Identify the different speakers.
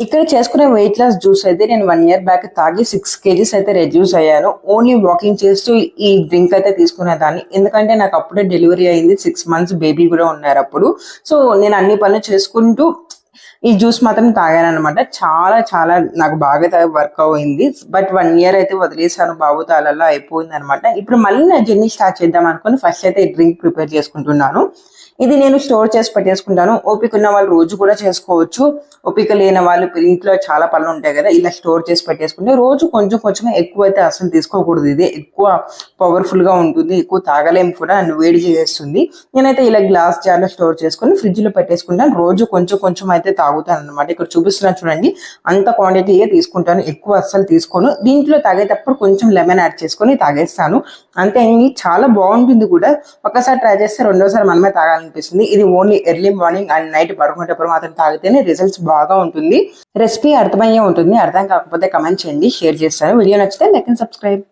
Speaker 1: ఇక్కడ చేసుకునే weight loss juice అయితే నేను 1 ఇయర్ బ్యాక్ తాగి 6 kgs అయితే రెడ్యూస్ అయ్యాను. ఓన్లీ వాకింగ్ చేస్తూ ఈ డ్రింక్ అయితే తీసుకునేదాన్ని. ఎందుకంటే నాకు అప్పుడే డెలివరీ అయింది. 6 months బేబీ కూడా ఉన్నారు అప్పుడు. సో నేను అన్ని పనులు చేసుకుంటూ ఈ జ్యూస్ మాత్రం తాగాననమాట. చాలా చాలా నాకు బాగా వర్క్ అయింది. బట్ 1 ఇయర్ అయితే వదిలేసాను. బాబుతో అలా అయిపోయింది అనమాట. ఇప్పుడు మళ్ళీ నా జర్నీ స్టార్ట్ చేద్దాం అనుకుని ఫస్ట్ అయితే ఈ డ్రింక్ ప్రిపేర్ చేసుకుంటున్నాను. ఇది నేను స్టోర్ చేసి పెట్టేసుకుంటాను. ఓపిక ఉన్న వాళ్ళు రోజు కూడా చేసుకోవచ్చు. ఓపిక లేని వాళ్ళు ఇంట్లో చాలా పనులు ఉంటాయి కదా, ఇలా స్టోర్ చేసి పెట్టేసుకుంటే రోజు కొంచెం కొంచెం ఎక్కువ అయితే అసలు తీసుకోకూడదు. ఇది ఎక్కువ పవర్ఫుల్ గా ఉంటుంది, ఎక్కువ తాగలేము కూడా, అండ్ వేడి చేస్తుంది. నేనైతే ఇలా గ్లాస్ జార్ లో స్టోర్ చేసుకుని ఫ్రిడ్జ్ లో పెట్టేసుకుంటాను. రోజు కొంచెం కొంచెం అయితే తాగుతాను అనమాట. ఇక్కడ చూపిస్తున్నాను చూడండి, అంత క్వాంటిటీయే తీసుకుంటాను, ఎక్కువ అస్సలు తీసుకోను. దీంట్లో తాగేటప్పుడు కొంచెం లెమన్ యాడ్ చేసుకొని తాగేస్తాను. అంతే అండి, చాలా బాగుంటుంది కూడా. ఒక్కసారి ట్రై చేస్తే రెండోసారి మనమే తాగాలనిపిస్తుంది. ఇది only early morning and night పడుకునేటప్పుడు మాత్రం తాగితేనే రిజల్ట్స్ బాగా ఉంటుంది. రెసిపీ అర్థమయ్యే ఉంటుంది. అర్థం కాకపోతే కమెంట్ చేయండి, షేర్ చేస్తాను. వీడియో నచ్చితే లైక్ అండ్ సబ్స్క్రైబ్.